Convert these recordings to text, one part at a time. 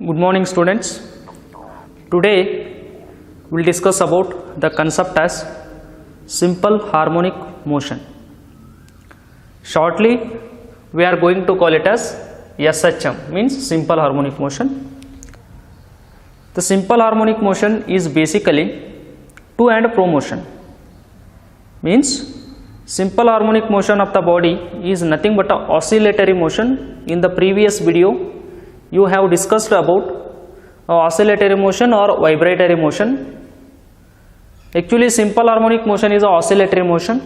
Good morning students. Today we will discuss about the concept as simple harmonic motion. Shortly we are going to call it as SHM, means simple harmonic motion. The simple harmonic motion is basically to and fro motion. Means simple harmonic motion of the body is nothing but a oscillatory motion. In the previous video you have discussed about oscillatory motion or vibratory motion. Actually simple harmonic motion is a oscillatory motion,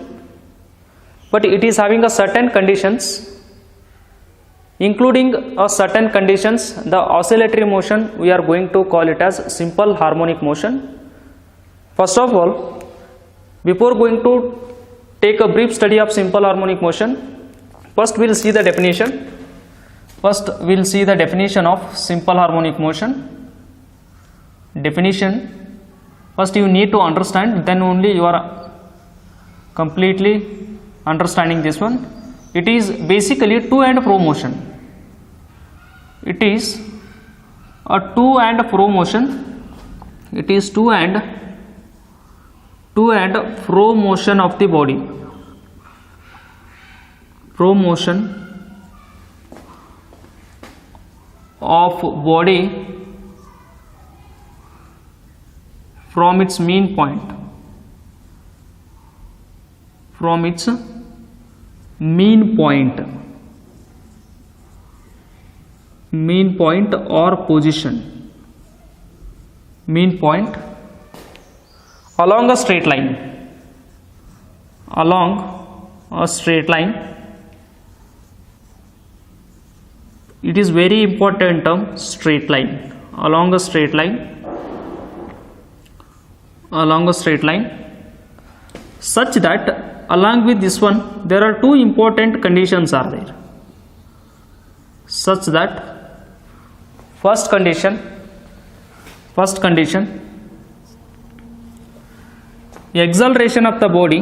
but it is having a certain conditions. Including a certain conditions, the oscillatory motion we are going to call it as simple harmonic motion. First of all, before going to take a brief study of simple harmonic motion, first we will see the definition. First we will see the definition of simple harmonic motion. Definition, first you need to understand, then only you are completely understanding this one. It is basically to and fro motion. It is a to and fro motion. It is to and fro motion of the body. Fro motion of body from its mean point. From its mean point or position. Mean point along a straight line. Along a straight line. It is very important term, straight line. Along a straight line. Along a straight line. Such that along with this one there are two important conditions are there. Such that first condition, acceleration of the body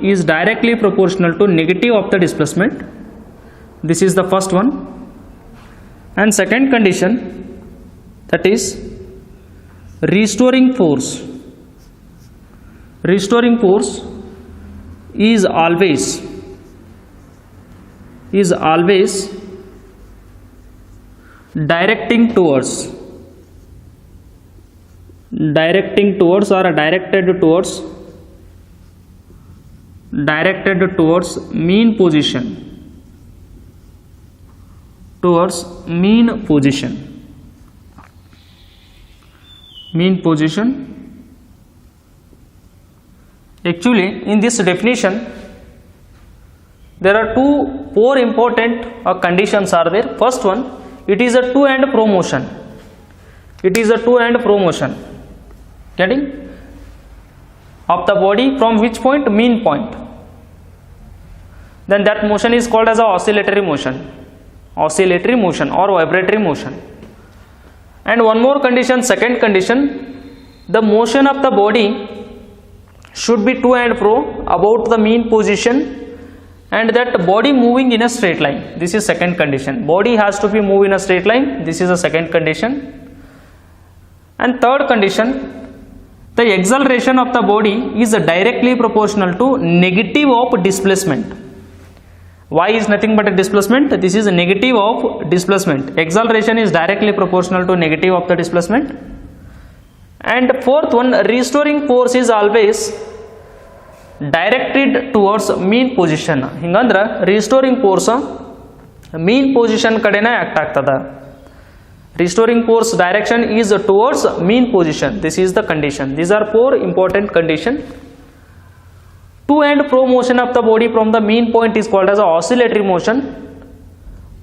is directly proportional to negative of the displacement. This is the first one. And second condition, that is restoring force. Restoring force is always directing towards or directed towards mean position. Actually in this definition there are four important conditions are there. First one, it is a to and fro motion. Getting of the body from which point? Mean point. Then that motion is called as a oscillatory motion or vibratory motion. And one more condition, second condition, the motion of the body should be to and fro about the mean position, and that body moving in a straight line. This is second condition. Body has to be moved in a straight line. This is a second condition. And third condition, the acceleration of the body is directly proportional to negative of displacement. Y is nothing but a displacement. This is a negative of displacement. Acceleration is directly proportional to negative of the displacement. And fourth one, restoring force is always directed towards mean position. Hingandra restoring force mean position kadena act agtada. Restoring force direction is towards mean position. This is the condition. These are four important conditions. To and fro motion of the body from the mean point is called as a oscillatory motion.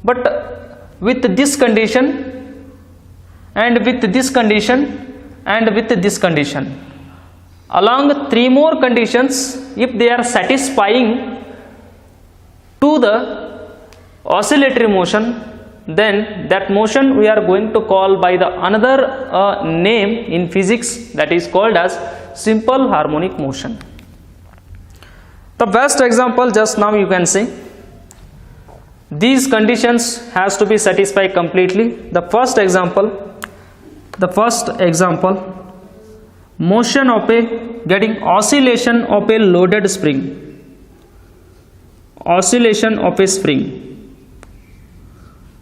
But with this condition and with this condition and with this condition, along three more conditions, if they are satisfying to the oscillatory motion, then that motion we are going to call by the another name in physics, that is called as simple harmonic motion. The best example just now you can see, These conditions has to be satisfied completely. The first example, motion of a getting oscillation of a loaded spring. Oscillation of a spring.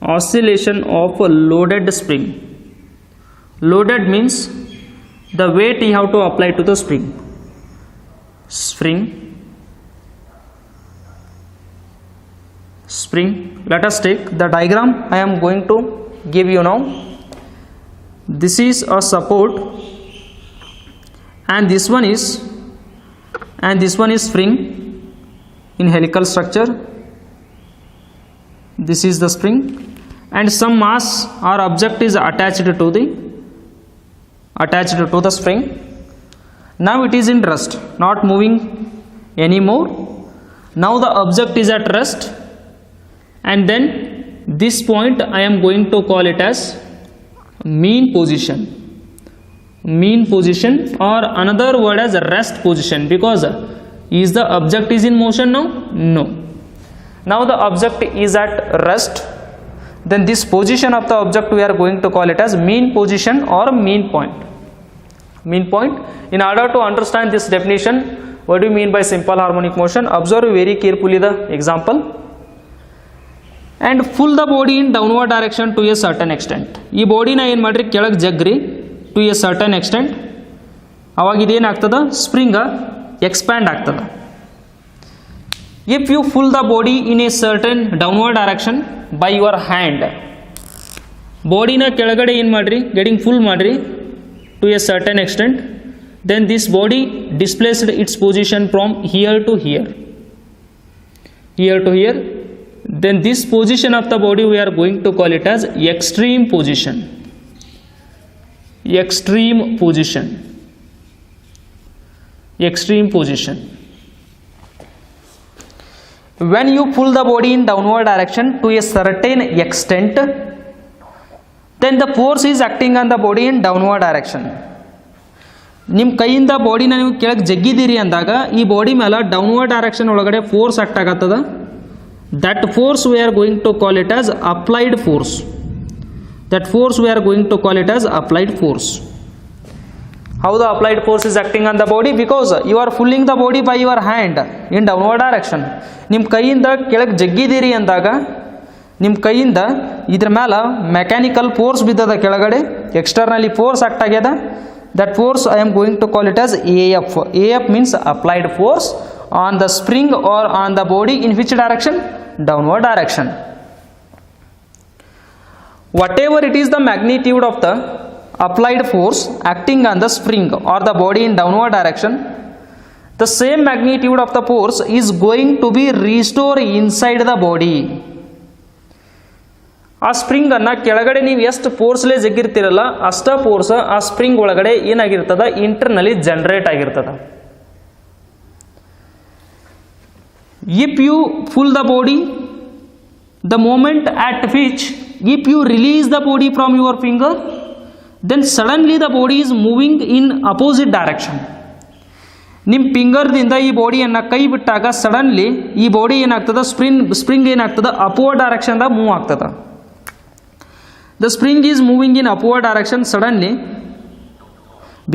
Oscillation of a loaded spring. Loaded means the weight you have to apply to the spring. Spring. Let us take the diagram I am going to give you now. This is a support, and this one is spring in helical structure. This is the spring, and some mass or object is attached to the spring. Now it is in rest, not moving anymore. Now the object is at rest, and then this point I am going to call it as mean position, or another word as rest position, because is the object is in motion now? No. Now the object is at rest, then this position of the object we are going to call it as mean position or mean point. In order to understand this definition, what do you mean by simple harmonic motion? Observe very carefully the example. And pull the body in downward direction to a certain extent. ಈ ಬಾಡಿನ ಏನು ಮಾಡ್ರಿ ಕೆಳಗೆ ಜಗ್ರಿ to a certain extent. ಅವಾಗ ಇದೇನಾಗ್ತದ, spring expand ಆಗ್ತದ. If you pull the body in a certain downward direction by your hand, ಬಾಡಿನ ಕೆಳಗಡೆ ಏನು ಮಾಡ್ರಿ ಗೆಟಿಂಗ್ ಫುಲ್ ಮಾಡ್ರಿ to a certain extent, then this body displaced its position from here to here. Then this position of the body we are going to call it as extreme position. When you pull the body in downward direction to a certain extent, then the force is acting on the body in downward direction. ನಿಮ್ಮ ಕೈಯಿಂದ ಬಾಡಿನ ನೀವು ಕೆಳಗೆ ಜಗ್ಗಿದ್ದೀರಿ ಅಂದಾಗ ಈ body ಮೇಲೆ downward direction ಒಳಗಡೆ force act ಆಗತ್ತದ. That force we are going to call it as applied force. How the applied force is acting on the body? Because you are pulling the body by your hand in downward direction. ನಿಮ್ಮ ಕೈಯಿಂದ ಕೆಳಗೆ ಜಗ್ಗಿದ್ದೀರಿ ಅಂದಾಗ ನಿಮ್ಮ ಕೈಯಿಂದ ಇದ್ರ ಮೇಲೆ mechanical force ಬಿದ್ದದ, ಕೆಳಗಡೆ externally force act ಆಗ್ಯದ. That force I am going to call it as AF. AF means applied force on the spring or on the body in which direction? Downward direction. Whatever it is the magnitude of the applied force acting on the spring or the body in downward direction, the same magnitude of the force is going to be restored inside the body. ಆ ಸ್ಪ್ರಿಂಗನ್ನು ಕೆಳಗಡೆ ನೀವು ಎಷ್ಟು ಫೋರ್ಸ್ಲೇ ಜಗ್ಗಿರ್ತಿರಲ್ಲ ಅಷ್ಟ force ಆ spring ಒಳಗಡೆ ಏನಾಗಿರ್ತದ, internally generate ಆಗಿರ್ತದ. If you pull the body, the moment at which if you release the body from your finger, then suddenly the body is moving in opposite direction. ನಿಮ್ಮ ಫಿಂಗರ್ದಿಂದ ಈ ಬಾಡಿಯನ್ನು ಕೈ ಬಿಟ್ಟಾಗ ಸಡನ್ಲಿ ಈ body ಏನಾಗ್ತದ, spring ಏನಾಗ್ತದ, upward ಡೈರೆಕ್ಷನ್ದಾಗ move ಆಗ್ತದ. The spring is moving in upward direction suddenly,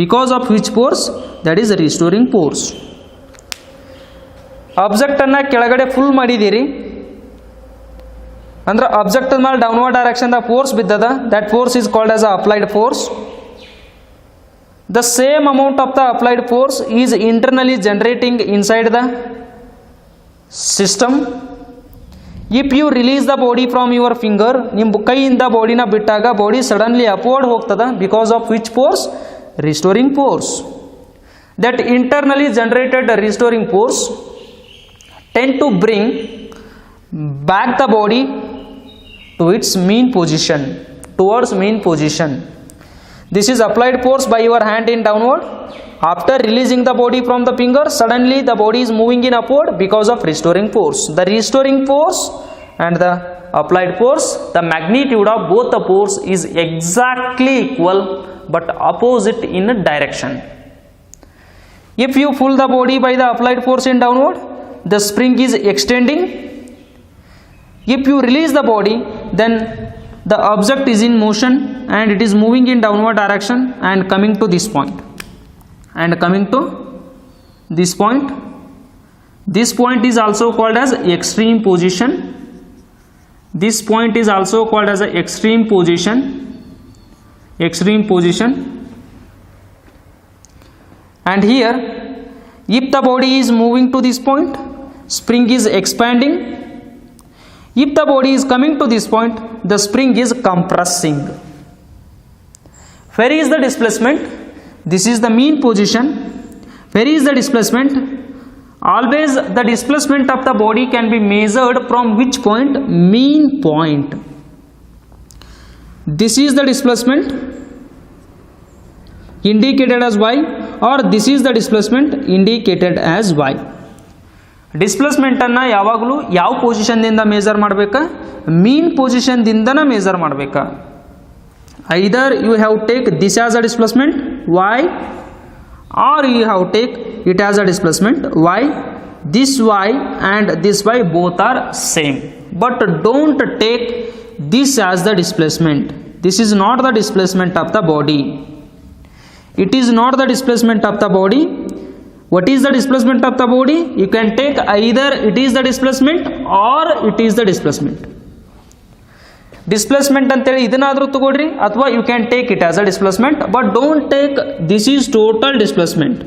because of which force? That is restoring force. ಆಬ್ಜೆಕ್ಟನ್ನು ಕೆಳಗಡೆ ಫುಲ್ ಮಾಡಿದ್ದೀರಿ ಅಂದ್ರೆ ಆಬ್ಜೆಕ್ಟ್ ಮೇಲೆ ಡೌನ್ವರ್ಡ್ ಡೈರೆಕ್ಷನ್ದಾಗ ಫೋರ್ಸ್ ಬಿದ್ದದ. That force is called as a applied force. The same amount of the applied force is internally generating inside the system. If you release the body from your finger, ನಿಮ್ಮ ಕೈಯಿಂದ ಬಾಡಿನ ಬಿಟ್ಟಾಗ body suddenly upward ಹೋಗ್ತದ. Because of which force? Restoring force. That internally generated restoring force tend to bring back the body to its mean position, towards mean position. This is applied force by your hand in downward. After releasing the body from the finger, suddenly the body is moving in upward because of restoring force. The restoring force and the applied force, the magnitude of both the force is exactly equal but opposite in direction. If you pull the body by the applied force in downward, the spring is extending If you release the body, then the object is in motion and it is moving in downward direction and coming to this point. And coming to this point. This point is also called as extreme position. This point is also called as an extreme position. Extreme position. And here, if the body is moving to this point, spring is expanding. If the body is coming to this point, the spring is compressing. Where is the displacement? This is the mean position. Where is the displacement? Always the displacement of the body can be measured from which point? Mean point. This is the displacement indicated as y, or this is the displacement indicated as y. Displacement ಅನ್ನು ಯಾವಾಗಲೂ ಯಾವ ಪೊಸಿಷನ್ನಿಂದ major ಮಾಡಬೇಕಾ? ಮೀನ್ ಪೊಸಿಷನ್ದಿಂದನ measure ಮಾಡಬೇಕಾ? Either you have take this as a displacement y, or you have take it as a displacement y. This y and this y both are same, but don't take this as the displacement. This is not the displacement of the body. It is not the displacement of the body. What is the displacement of the body? You can take either it is the displacement or it is the displacement. Displacement ಅಂತೇಳಿ ಇದನ್ನಾದರೂ ತಗೊಳ್ರಿ, ಅಥವಾ you can take it as a displacement, but don't take this is total displacement.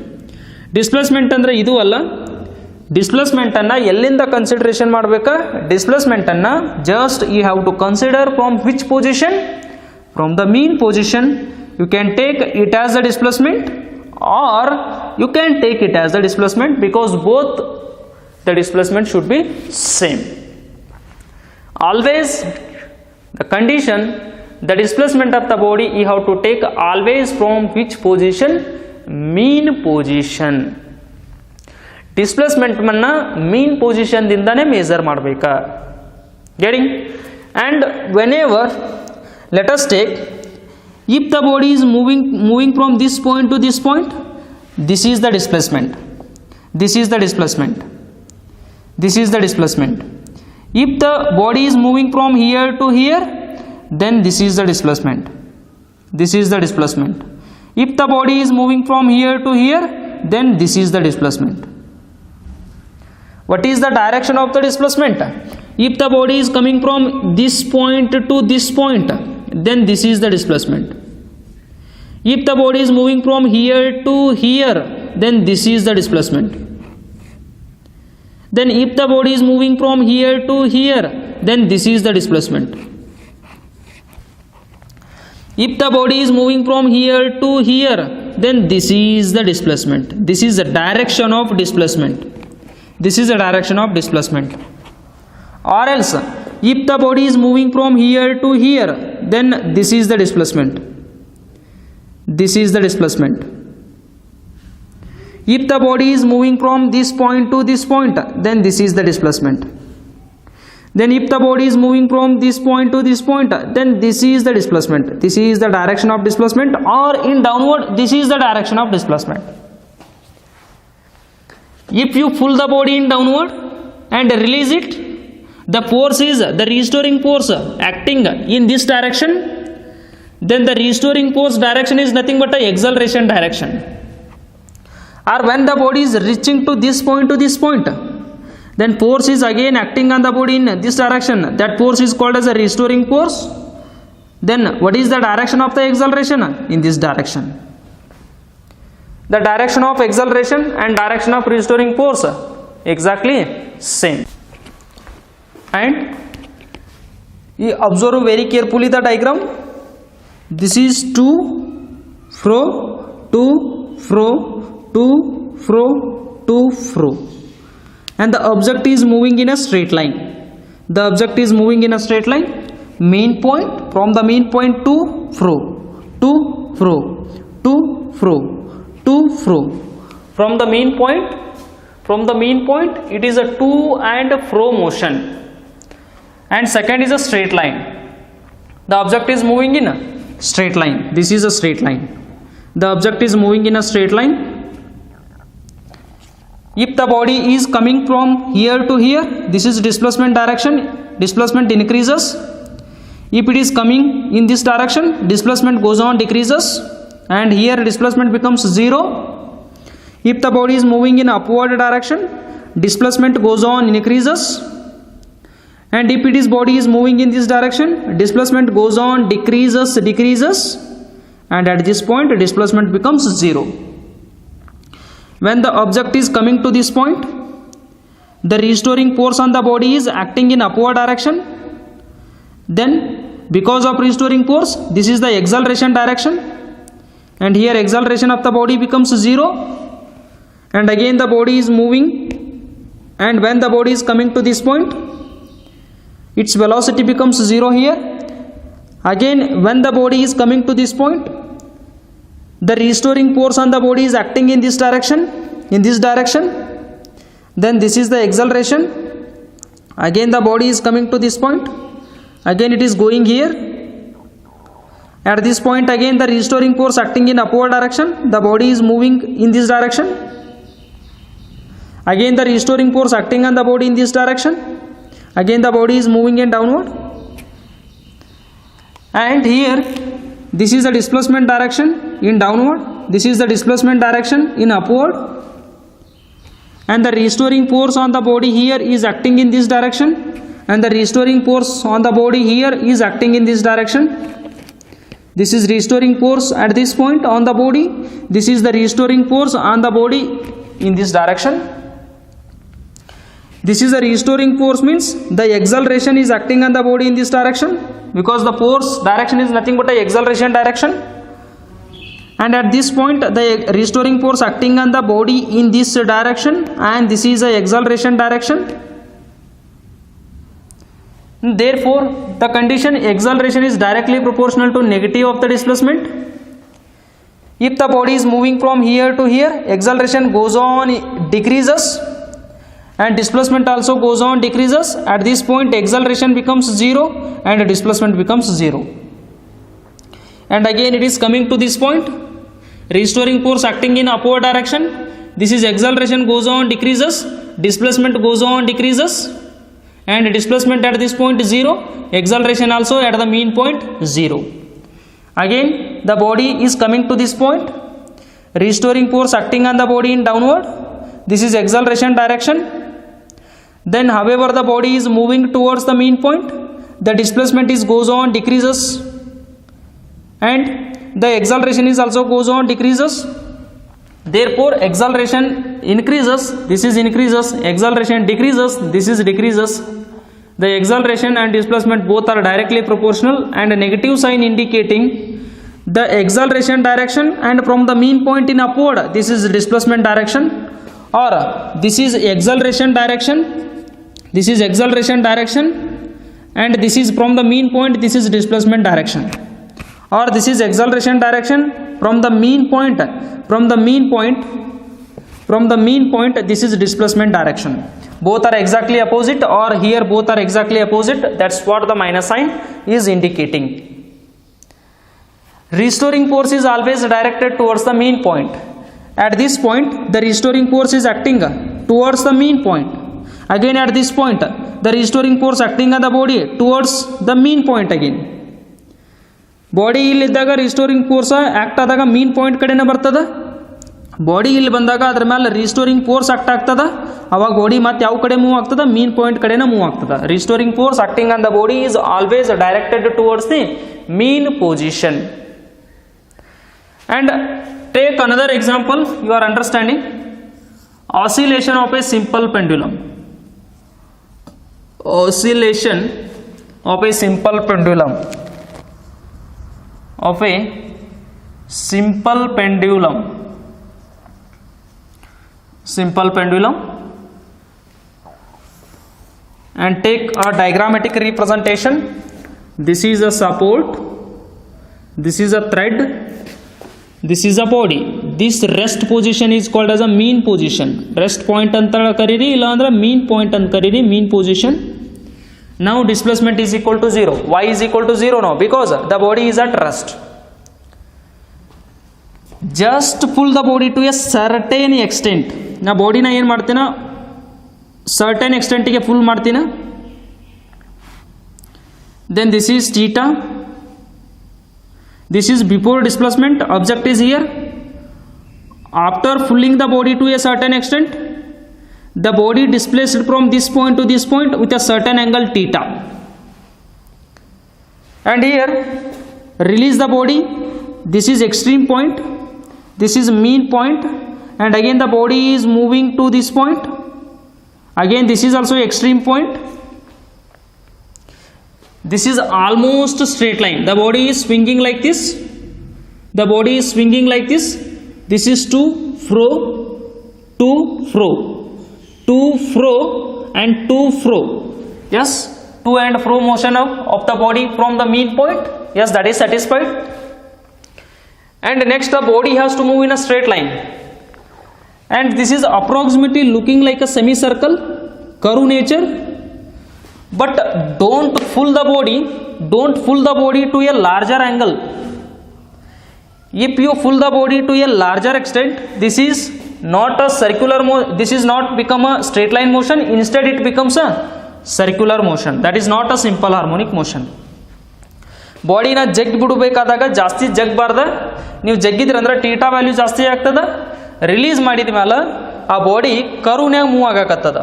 Displacement ಅಂದರೆ ಇದು ಅಲ್ಲ. ಡಿಸ್ಪ್ಲೇಸ್ಮೆಂಟನ್ನು ಎಲ್ಲಿಂದ consideration ಮಾಡಬೇಕಾ? ಡಿಸ್ಪ್ಲೇಸ್ಮೆಂಟನ್ನು just you have to consider from which position? From the mean position. You can take it as the displacement or you can take it as a displacement, because both the displacement should be same. Always the condition, the displacement of the body you have to take always from which position? Mean position. Displacement manna mean position dindane measure ಮಾಡಬೇಕಾ? Getting? And whenever, let us take, if the body is moving from this point to this point, this is the displacement. This is the displacement. This is the displacement. If the body is moving from here to here, then this is the displacement. This is the displacement. If the body is moving from here to here, then this is the displacement. What is the direction of the displacement? If the body is coming from this point to this point, then this is the displacement. If the body is moving from here to here, then this is the displacement. Then if the body is moving from here to here, then this is the displacement. If the body is moving from here to here, then this is the displacement. This is the direction of displacement. This is the direction of displacement. Or else, if the body is moving from here to here, then this is the displacement. This is the displacement. If the body is moving from this point to this point, then this is the displacement. Then if the body is moving from this point to this point, then this is the displacement. This is the direction of displacement, or in downward, this is the direction of displacement. If you pull the body in downward and release it, the force is the restoring force acting in this direction, then the restoring force direction is nothing but a acceleration direction. Or when the body is reaching to this point, then force is again acting on the body in this direction. That force is called as a restoring force. Then what is the direction of the acceleration? In this direction. The direction of acceleration and direction of restoring force exactly same. And you observe very carefully the diagram. This is to, fro, to, fro, to, fro, to, fro. And the object is moving in a straight line. The object is moving in a straight line. Main point, from the main point to fro, to, fro, to, fro, to, fro. From the main point, it is a to and fro motion. And second is a straight line. The object is moving in a straight line. This is a straight line. The object is moving in a straight line. If the body is coming from here to here, this is displacement direction. displacement increases. If it is coming in this direction, displacement goes on decreases, and here displacement becomes 0. If the body is moving in upward direction, displacement goes on increases, and if it is body is moving in this direction, displacement goes on decreases, and at this point displacement becomes 0. When the object is coming to this point, the restoring force on the body is acting in upward direction. Then because of restoring force, this is the acceleration direction, and here acceleration of the body becomes 0, and again the body is moving, and when the body is coming to this point, its velocity becomes 0 here. Again when the body is coming to this point, the restoring force on the body is acting in this direction, then this is the acceleration. Again the body is coming to this point, again it is going here. At this point again the restoring force acting in upward direction, the body is moving in this direction. Again the restoring force acting on the body in this direction, again the body is moving in downward. And here this is the displacement direction in downward, this is the displacement direction in upward, and the restoring force on the body here is acting in this direction, and the restoring force on the body here is acting in this direction. This is restoring force at this point on the body, this is the restoring force on the body in this direction. This is a restoring force, means the acceleration is acting on the body in this direction, because the force direction is nothing but a acceleration direction. And at this point the restoring force acting on the body in this direction, and this is a acceleration direction. Therefore the condition acceleration is directly proportional to negative of the displacement. If the body is moving from here to here, acceleration goes on decreases, and displacement also goes on decreases. At this point acceleration becomes 0 and displacement becomes 0. And again it is coming to this point, restoring force acting in upward direction, this is acceleration goes on decreases, displacement goes on decreases, and displacement at this point is 0, acceleration also at the mean point 0. Again the body is coming to this point, restoring force acting on the body in downward, this is acceleration direction. Then however the body is moving towards the mean point, the displacement is goes on decreases, and the acceleration is also goes on decreases. Therefore acceleration increases, this is increases, acceleration decreases, this is decreases. The acceleration and displacement both are directly proportional, and a negative sign indicating the acceleration direction, and from the mean point in upward this is displacement direction, or this is acceleration direction, this is acceleration direction, and this is from the mean point, this is displacement direction, or this is acceleration direction from the mean point, this is displacement direction. Both are exactly opposite, or here both are exactly opposite, that's what the minus sign is indicating. Restoring force is always directed towards the mean point. At this point the restoring force is acting towards the mean point. Again at this point the restoring force acting on the body towards the mean point. Again body ಇಲ್ಲಿದ್ದಾಗ restoring force act ಆದಾಗ mean point ಕಡೆನೇ ಬರ್ತದ, body ಇಲ್ಲಿ ಬಂದಾಗ ಅದರ ಮೇಲೆ restoring force act ಆಗ್ತದ, ಅವಾಗ body ಮತ್ತೆ ಯಾವ ಕಡೆ ಮೂವ್ ಆಗ್ತದ, mean point ಕಡೆನೇ ಮೂವ್ ಆಗ್ತದ. Restoring force acting on the body is always directed towards the mean position. And take another example, you are understanding. Oscillation of a simple pendulum. Oscillation of a simple pendulum. Of a simple pendulum. Simple pendulum. And take a diagrammatic representation. This is a support. This is a thread. This is a body. This rest position is called as a mean position. Rest point anta kariri illa andre mean point anta kariri, mean position. Now displacement is equal to 0. Why is equal to 0 now? Because the body is at rest. Just pull the body to a certain extent. Na body na ಏನು ಮಾಡ್ತೀನ, certain extent ಗೆ pull ಮಾಡ್ತೀನ. then this is theta, this is before displacement, object is here. After pulling the body to a certain extent, the body displaced from this point to this point with a certain angle theta, and here release the body. This is extreme point, this is mean point, and again the body is moving to this point. Again this is also extreme point. This is almost straight line. The body is swinging like this. The body is swinging like this. This is to fro, to fro, to fro, and to fro. Yes, to and fro motion of the body from the mean point. Yes, that is satisfied. And next the body has to move in a straight line. And this is approximately looking like a semicircle, curve nature. But don't pull the body to a larger angle. If you pull the body to a larger extent, this is not a circular motion, this is not become a straight line motion, instead it becomes a circular motion. That is not a simple harmonic motion. ಬಾಡಿನ ಜಗ್ಗಿ ಬಿಡಬೇಕಾದಾಗ ಜಾಸ್ತಿ ಜಗ್ಬಾರ್ದ. ನೀವು ಜಗ್ಗಿದ್ರಿ ಅಂದ್ರೆ theta value ಜಾಸ್ತಿ ಆಗ್ತದ. Release ಮಾಡಿದ ಮೇಲೆ ಆ ಬಾಡಿ ಕರುನ್ಯಾಗ ಮೂವ್ ಆಗಕತ್ತದ.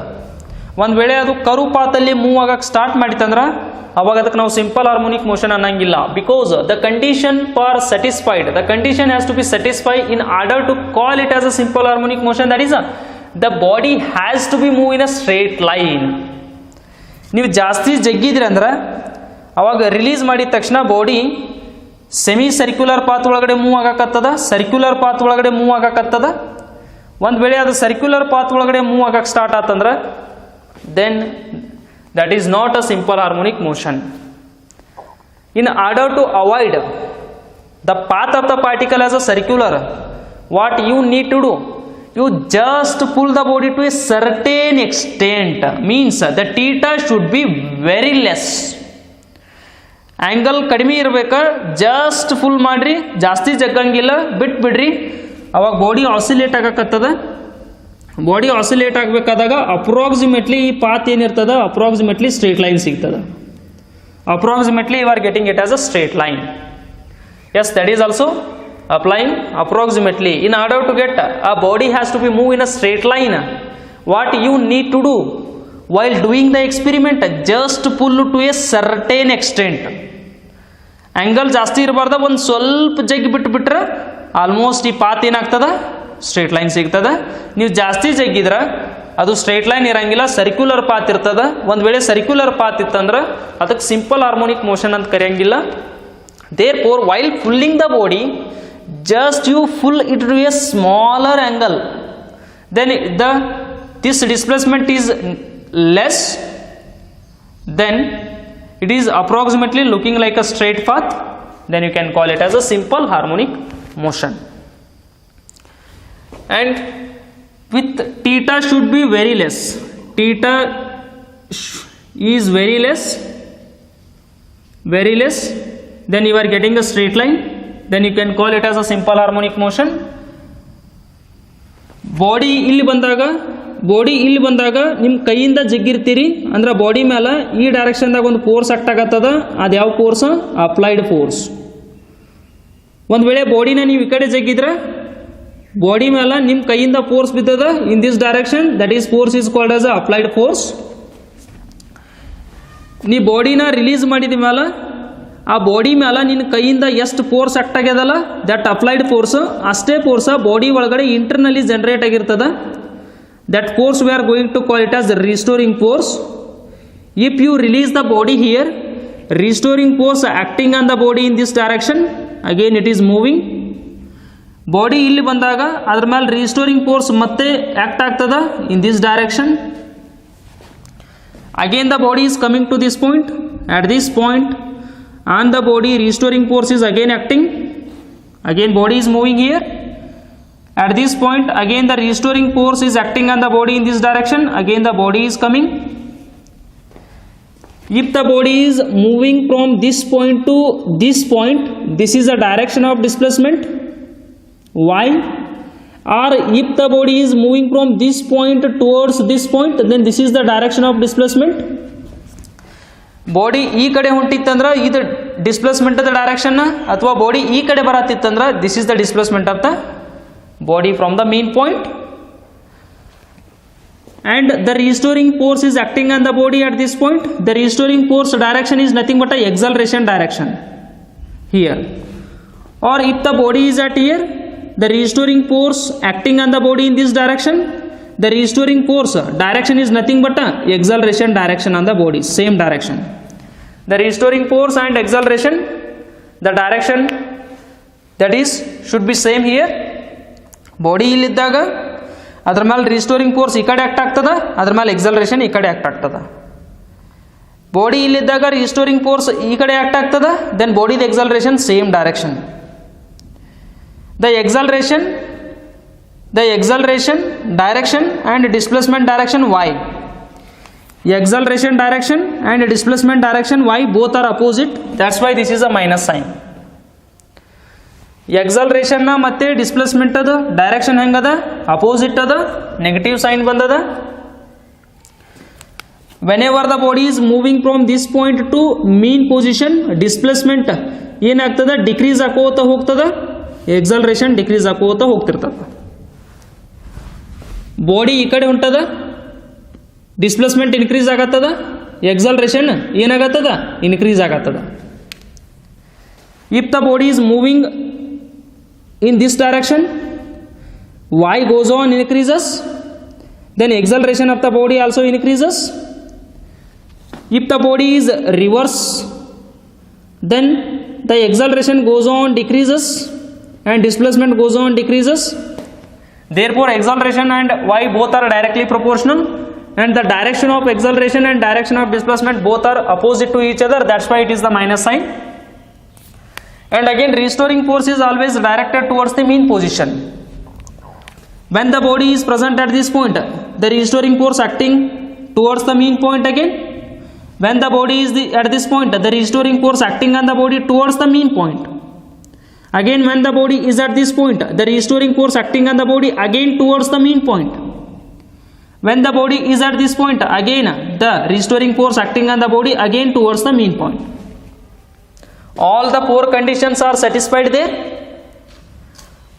ಒಂದು ವೇಳೆ ಅದು ಕರು ಪಾತಲ್ಲಿ ಮೂವ್ ಆಗಕ್ಕೆ ಸ್ಟಾರ್ಟ್ ಮಾಡಿತಂದ್ರೆ ಅವಾಗ ಅದಕ್ಕೆ ನಾವು ಸಿಂಪಲ್ ಹಾರ್ಮೋನಿಕ್ ಮೋಷನ್ ಅನ್ನಂಗಿಲ್ಲ. Because the condition for satisfied, the condition has to be satisfied in order to call it as a simple harmonic motion. That is the body has to be move in a straight line. ನೀವು ಜಾಸ್ತಿ ಜಗ್ಗಿದ್ರಿ ಅಂದ್ರೆ ಅವಾಗ release ಮಾಡಿದ ತಕ್ಷಣ body semi circular path ಒಳಗಡೆ move ಆಗಕತ್ತದ, circular path ಒಳಗಡೆ ಮೂವ್ ಆಗಕತ್ತದ. ಒಂದು ವೇಳೆ ಅದು ಸರ್ಕ್ಯುಲರ್ ಪಾತ್ ಒಳಗಡೆ ಮೂವ್ ಆಗಕ್ಕೆ ಸ್ಟಾರ್ಟ್ ಆತಂದ್ರೆ then that is not a simple harmonic motion. In order to avoid the path of the particle as a circular, what you need to do, you just pull the body to a certain extent, means the theta should be very less. Angle ಕಡಿಮೆ ಇರಬೇಕು, just pull ಮಾಡಿರಿ, ಜಾಸ್ತಿ ಜಗ್ಗಂಗಿಲ್ಲ, ಬಿಟ್ಬಿಡ್ರಿ. ಅವಾಗ body oscillate ಆಗಕತ್ತದ. Body oscillate ಆಗಬೇಕಾದಾಗ approximately ಈ ಪಾತ್ ಏನಿರ್ತದ ಅಪ್ರಾಕ್ಸಿಮೇಟ್ಲಿ ಸ್ಟ್ರೇಟ್ ಲೈನ್ ಸಿಗ್ತದೆ. Approximately you are getting it as a straight line. Yes, that is also applying approximately. In order to get a body has to be move in a straight line, what you need to do while doing the experiment, just pull to a certain extent. Angle ಜಾಸ್ತಿ ಇರಬಾರ್ದ, ಒಂದು ಸ್ವಲ್ಪ ಜಗ್ಗಿ ಬಿಟ್ಬಿಟ್ರೆ almost ಈ path ಏನಾಗ್ತದ straight line ಸಿಗ್ತದೆ. ನೀವು ಜಾಸ್ತಿ ಜಗ್ಗಿದ್ರೆ ಅದು ಸ್ಟ್ರೇಟ್ ಲೈನ್ ಇರಂಗಿಲ್ಲ, ಸರ್ಕ್ಯುಲರ್ ಪಾತ್ ಇರ್ತದ. ಒಂದು ವೇಳೆ ಸರ್ಕ್ಯುಲರ್ ಪಾತ್ ಇತ್ತಂದ್ರೆ ಅದಕ್ಕೆ ಸಿಂಪಲ್ ಹಾರ್ಮೋನಿಕ್ ಮೋಷನ್ ಅಂತ ಕರೆಯಂಗಿಲ್ಲ. therefore while pulling the body, just you pull it to a smaller angle, then this displacement is less, then it is approximately looking like a straight path, then you can call it as a simple harmonic motion. And with theta should be very less, theta is very less, then you are getting a straight line, then you can call it as a simple harmonic motion. Body ಇಲ್ಲಿ ಬಂದಾಗ ನಿಮ್ಮ ಕೈಯಿಂದ ಜಗ್ಗಿರ್ತೀರಿ ಅಂದ್ರೆ body ಮೇಲೆ ಈ ಡೈರೆಕ್ಷನ್ದಾಗ ಒಂದು force act ಆಗತ್ತದ. ಅದು ಯಾವ ಫೋರ್ಸ್? Applied force. ಒಂದು ವೇಳೆ ಬಾಡಿನ ನೀವು ಈ ಕಡೆ ಜಗ್ಗಿದ್ರೆ ಬಾಡಿ ಮೇಲೆ ನಿಮ್ಮ ಕೈಯಿಂದ ಫೋರ್ಸ್ ಬಿದ್ದದ in this direction, that is force is called as a applied force. ನೀ ಬಾಡಿನ ರಿಲೀಸ್ ಮಾಡಿದ ಮೇಲೆ ಆ ಬಾಡಿ ಮೇಲೆ ನಿನ್ನ ಕೈಯಿಂದ ಎಷ್ಟು ಫೋರ್ಸ್ ಆಕ್ಟ್ ಆಗ್ಯದಲ್ಲ, ದಟ್ ಅಪ್ಲೈಡ್ ಫೋರ್ಸ್, ಅಷ್ಟೇ ಫೋರ್ಸ್ ಬಾಡಿ ಒಳಗಡೆ ಇಂಟರ್ನಲಿ ಜನರೇಟ್ ಆಗಿರ್ತದ. That force we are going to call it as restoring force. If you release the body here, restoring force acting on the body in this direction, again it is moving. Body ಇಲ್ಲಿ ಬಂದಾಗ ಅದರ ಮೇಲೆ restoring force ಮತ್ತೆ act ಆಗ್ತದ in this direction. Again the body is coming to this point. At this point on the body restoring force is again acting. Again body is moving here. At this point again the restoring force is acting on the body in this direction, again the body is coming. If the body is moving from this point to this point, this is the direction of displacement y. Or if the body is moving from this point towards this point, then this is the direction of displacement. Body ಈ ಕಡೆ ಹೊಂಟಿತ್ತಂದ್ರೆ ಇದು displacement of the direction, ಅಥವಾ body ಈ ಕಡೆ ಬರತ್ತಿತ್ತಂದ್ರೆ this is the displacement of the body from the mean point. And the restoring force is acting on the body at this point. The restoring force direction is nothing but a acceleration direction here. Or if the body is at here, the restoring force acting on the body in this direction, the restoring force direction is nothing but a acceleration direction on the body, same direction. The restoring force and acceleration, the direction that is should be same here. Body illidaga ಅದ್ರ ಮೇಲೆ restoring force ಈ ಕಡೆ act ಆಗ್ತದ, ಅದ್ರ ಮೇಲೆ acceleration ಈ ಕಡೆ act ಆಗ್ತದ. ಬಾಡಿ ಇಲ್ಲಿದ್ದಾಗ ರಿಸ್ಟೋರಿಂಗ್ ಫೋರ್ಸ್ ಈ ಕಡೆ ಆ್ಯಕ್ಟ್ ಆಗ್ತದ, ದೆನ್ ಬಾಡಿದ acceleration same direction. The acceleration direction and displacement direction why. Acceleration direction and displacement direction why both are opposite, that's why this is a minus sign. ಎಕ್ಸಲರೇಷನ್ನ ಮತ್ತು displacement ಅದ direction ಹೆಂಗದ, opposite ಅದ, negative sign ಬಂದದ. Whenever the body is moving from this point to mean position, displacement ಏನಾಗ್ತದ, decrease ಆಕೋತ ಹೋಗ್ತದ, acceleration decrease ಆಕೋತ ಹೋಗ್ತಿರ್ತದ. ಬಾಡಿ ಈ ಕಡೆ ಹೊಂಟದ, ಡಿಸ್ಪ್ಲೇಸ್ಮೆಂಟ್ ಇನ್ಕ್ರೀಸ್ ಆಗತ್ತದ, ಎಕ್ಸಲರೇಷನ್ ಏನಾಗತ್ತದ, ಇನ್ಕ್ರೀಸ್ ಆಗತ್ತದ. If the body is moving in this direction, y goes on increases, then acceleration of the body also increases. If the body is reverse, then the acceleration goes on decreases and displacement goes on decreases. Therefore acceleration and y both are directly proportional, and the direction of acceleration and direction of displacement both are opposite to each other, that's why it is the minus sign. And again restoring force is always directed towards the mean position. When the body is present at this point, the restoring force acting towards the mean point again. When the body is at this point, the restoring force acting on the body towards the mean point. Again when the body is at this point, the restoring force acting on the body again towards the mean point. When the body is at this point, again the restoring force acting on the body again towards the mean point. All the four conditions are satisfied there.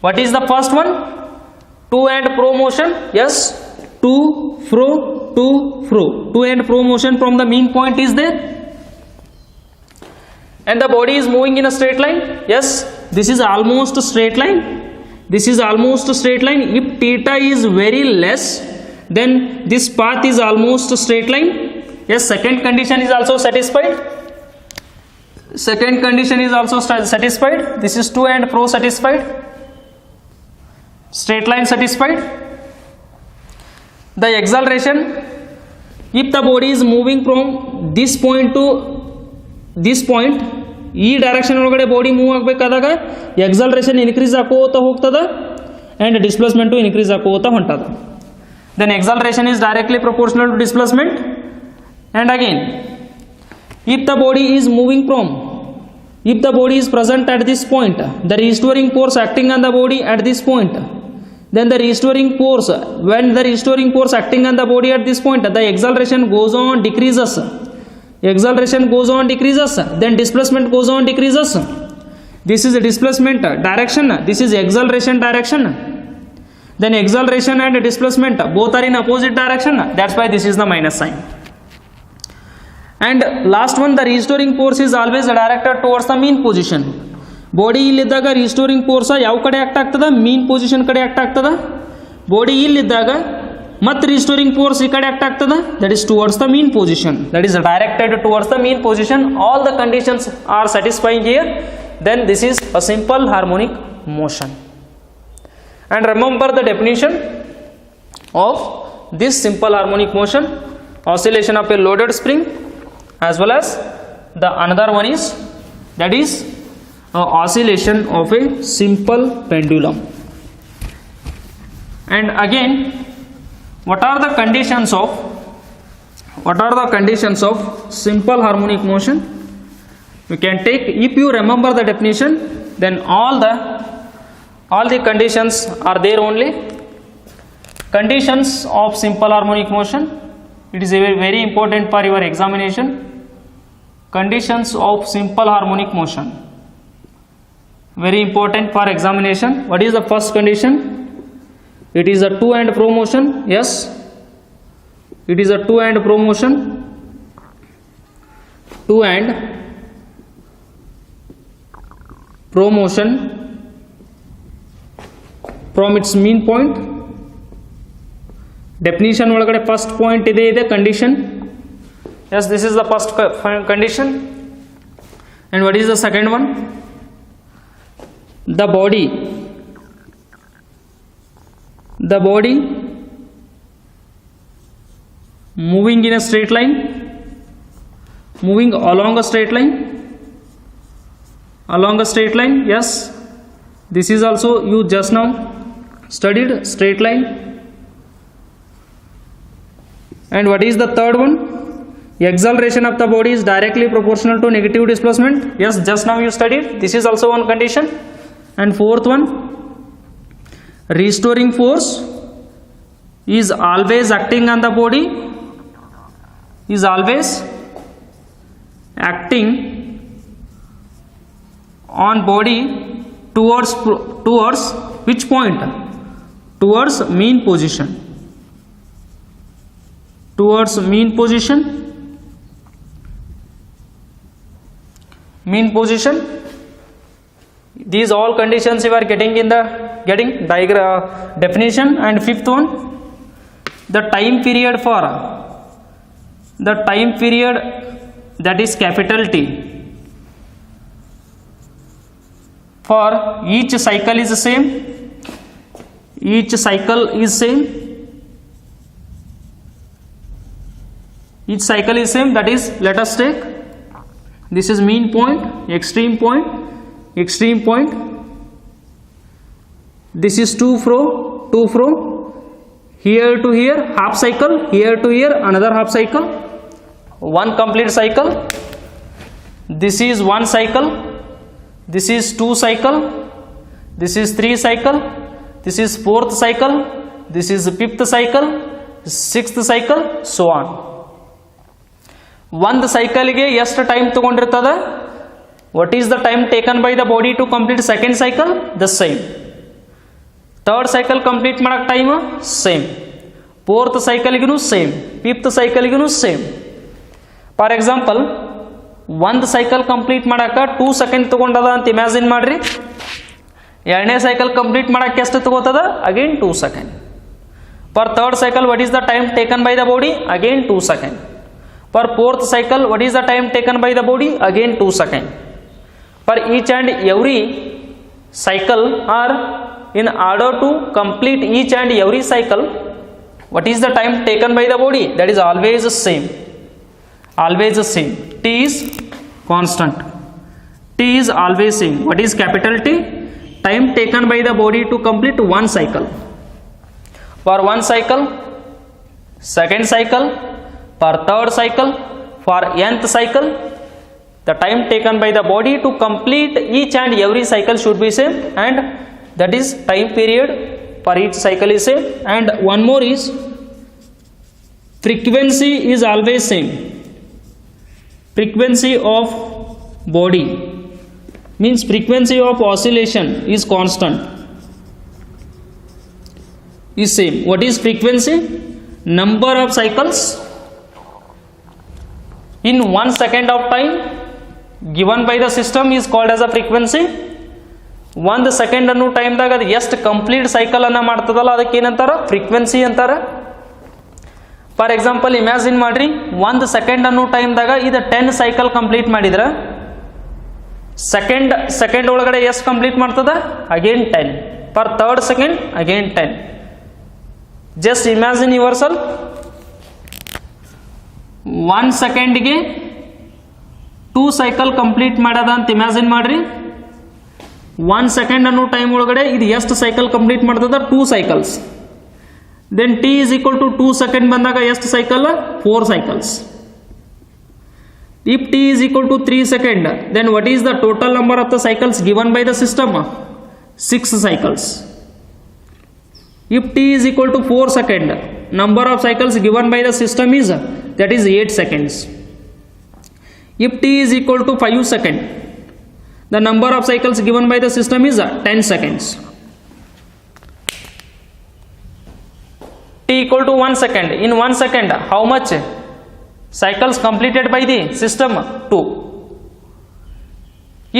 What is the first one? To and fro motion. Yes, to fro, to and fro motion from the mean point is there. And the body is moving in a straight line. Yes, this is almost straight line. This is almost straight line. If theta is very less, then this path is almost straight line. Yes, second condition is also satisfied. Second condition is also satisfied. This is to and fro satisfied, straight line satisfied. The acceleration, if the body is moving from this point to this point, ಈ direction ಒಳಗಡೆ body move ಆಗಬೇಕಾದಾಗ acceleration increase ಆಕೋತ ಹೋಗ್ತದ and displacement increase ಆಕೋತ ಹೊಂಟದ. Then acceleration is directly proportional to displacement. And again if the body is moving from, if the body is present at this point, the restoring force acting on the body at this point, then the restoring force, when the restoring force acting on the body at this point, the acceleration goes on decreases, acceleration goes on decreases, then displacement goes on decreases. This is a displacement direction, this is acceleration direction. Then acceleration and displacement both are in opposite direction, that's why this is the minus sign. And last one, the restoring force is always directed towards the mean position. Body ಇಲ್ಲಿದ್ದಾಗ restoring force ಯಾವ ಕಡೆ act ಆಗ್ತದ, mean position ಕಡೆ act ಆಗ್ತದ. Body ಇಲ್ಲಿದ್ದಾಗ ಮತ್ತು restoring force ಈ ಕಡೆ ಆ್ಯಕ್ಟ್ ಆಗ್ತದ, that is towards the mean position, that is directed towards the mean position. All the conditions are satisfying here, then this is a simple harmonic motion. And remember the definition of this simple harmonic motion: oscillation of a loaded spring, as well as the another one is, that is oscillation of a simple pendulum. And again, what are the conditions of simple harmonic motion? You can take, if you remember the definition, then all the conditions are there only. Conditions of simple harmonic motion, it is very important for your examination. conditions of simple harmonic motion, very important for examination. What is the first condition? It is a to and fro motion. Yes, it is a to and fro motion. To and fro motion from its mean point. Definition ಒಳಗಡೆ first point ಇದೆ condition. Yes, this is the first condition. And what is the second one? The body moving in a straight line, moving along a straight line, yes, this is also you just now studied, straight line. And what is the third one? Acceleration of the body is directly proportional to negative displacement. Yes, just now you studied, this is also one condition. And fourth one, restoring force is always acting on the body, is always acting on body towards which point? Towards mean position. Towards mean position. Mean position. These all conditions you are getting in the diagram definition. And fifth one, the time period for that is capital T for each cycle is the same. Each cycle is same. Each cycle is same. That is, let us take, this is mean point, extreme point. This is to fro, here to here, half cycle, here to here, another half cycle, one complete cycle. This is one cycle, this is two cycle, this is three cycle, this is fourth cycle, this is fifth cycle, sixth cycle, so on. One cycle ge ಎಷ್ಟು time ತಗೊಂಡಿರ್ತದ? What is the time taken by the body to complete second cycle? The same. Third cycle complete ಮಾಡಕ್ time same. Fourth cycle ಗಿನೂ same. Fifth cycle ಗಿನೂ same. For example, ಒಂದು cycle complete ಮಾಡಕ 2 seconds ತಗೊಂಡದ ಅಂತ imagine ಮಾಡ್ರಿ. ಎರಡನೇ cycle complete ಮಾಡಕ್ಕೆ ಎಷ್ಟು ತಗೋತದ? Again 2 seconds. For third cycle, what is the time taken by the body? Again 2 seconds. For fourth cycle, what is the time taken by the body? Again 2 seconds. For each and every cycle, or in order to complete each and every cycle, what is the time taken by the body? That is always the same. Always the same. T is constant. T is always same. What is capital T? Time taken by the body to complete one cycle. For one cycle, second cycle, for third cycle, for nth cycle, the time taken by the body to complete each and every cycle should be same, and that is time period for each cycle is same. And one more is frequency is always same. Frequency of body means frequency of oscillation is constant, is same. What is frequency? Number of cycles in 1 second of time given by the system is called as a frequency. 1 second ಅನ್ನೋ ಟೈಮ್ದಾಗ ಅದು ಎಷ್ಟು complete cycle ಅನ್ನ ಮಾಡ್ತದಲ್ಲ ಅದಕ್ಕೆ ಏನಂತಾರ? Frequency ಅಂತಾರ. For example imagine ಮಾಡ್ರಿ, 1 second ಅನ್ನೋ ಟೈಮ್ದಾಗ ಇದು 10 ಸೈಕಲ್ ಕಂಪ್ಲೀಟ್ ಮಾಡಿದ್ರೆ ಸೆಕೆಂಡ್ ಒಳಗಡೆ ಎಷ್ಟು ಕಂಪ್ಲೀಟ್ ಮಾಡ್ತದ? Again 10. For third second again 10. Just imagine your self, 1 ಸೆಕೆಂಡ್ಗೆ 2 cycle complete ಮಾಡದ ಅಂತ ಇಮ್ಯಾಜಿನ್ ಮಾಡ್ರಿ. 1 ಸೆಕೆಂಡ್ ಅನ್ನೋ ಟೈಮ್ ಒಳಗಡೆ ಇದು ಎಷ್ಟು ಸೈಕಲ್ ಕಂಪ್ಲೀಟ್ ಮಾಡ್ತದ? 2 cycles. Then t is equal to 2 second ಬಂದಾಗ ಎಷ್ಟು cycle? 4 cycles. If t is equal to 3 seconds, then what is the total number of the cycles given by the system? 6 cycles. If t is equal to 4 seconds, number of cycles given by the system is, that is 8 seconds. If t is equal to 5 seconds, the number of cycles given by the system is 10 seconds. T equal to 1 second. In 1 second, how much cycles completed by the system? 2.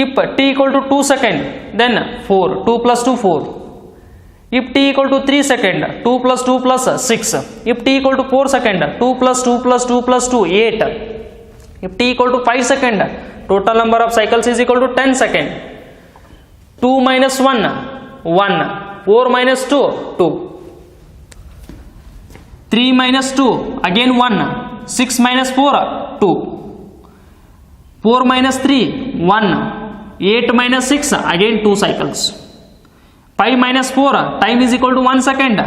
If t equal to 2 second, then 4. 2 plus 2, 4. If t equal to 3 second, 2 plus 2 plus 6. If t equal to 4 second, 2 plus 2 plus 2 plus 2, 8. If t equal to 5 second, total number of cycles is equal to 10 second. 2 minus 1, 1. 4 minus 2, 2. 3 minus 2, again 1. 6 minus 4, 2. 4 minus 3, 1. 8 minus 6, again 2 cycles. 5 minus 4, time is equal to 1 second.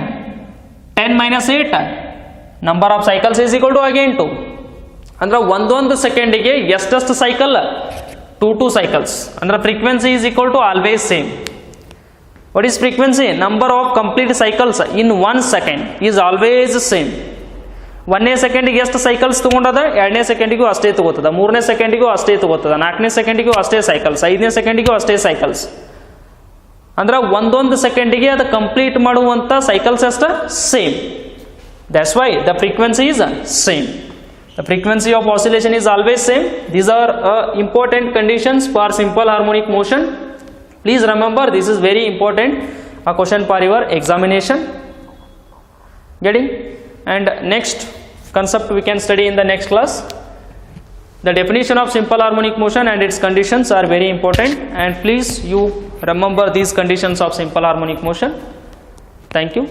10 minus 8, number of cycles is equal to again 2. ಅಂದ್ರೆ ಒಂದೊಂದು ಸೆಕೆಂಡಿಗೆ ಎಷ್ಟೆಷ್ಟು cycle? 2 cycles. ಅಂದ್ರೆ frequency is equal to always same. What is frequency? Number of complete cycles in 1 second is always same. 1ನೇ ಸೆಕೆಂಡಿಗೆ ಎಷ್ಟು cycles ತಗೊಂಡದ, 2ನೇ ಸೆಕೆಂಡಿಗೂ ಅಷ್ಟೇ ತಗೋತದ, 3ನೇ ಸೆಕೆಂಡಿಗೂ ಅಷ್ಟೇ ತಗೋತದ, 4ನೇ ಸೆಕೆಂಡಿಗೂ ಅಷ್ಟೇ ಸೈಕಲ್ಸ್, 5ನೇ ಸೆಕೆಂಡಿಗೂ ಅಷ್ಟೇ ಸೈಕಲ್ಸ್. ಅಂದ್ರೆ ಒಂದೊಂದು ಸೆಕೆಂಡಿಗೆ ಅದು ಕಂಪ್ಲೀಟ್ ಮಾಡುವಂಥ ಸೈಕಲ್ಸ್ ಎಷ್ಟು? Same. That's why the frequency is same. The frequency of oscillation is always same. These are important conditions for simple harmonic motion. Please remember, this is very important a question for your examination. Getting? And next concept we can study in the next class. The definition of simple harmonic motion and its conditions are very important, and please you remember these conditions of simple harmonic motion. Thank you.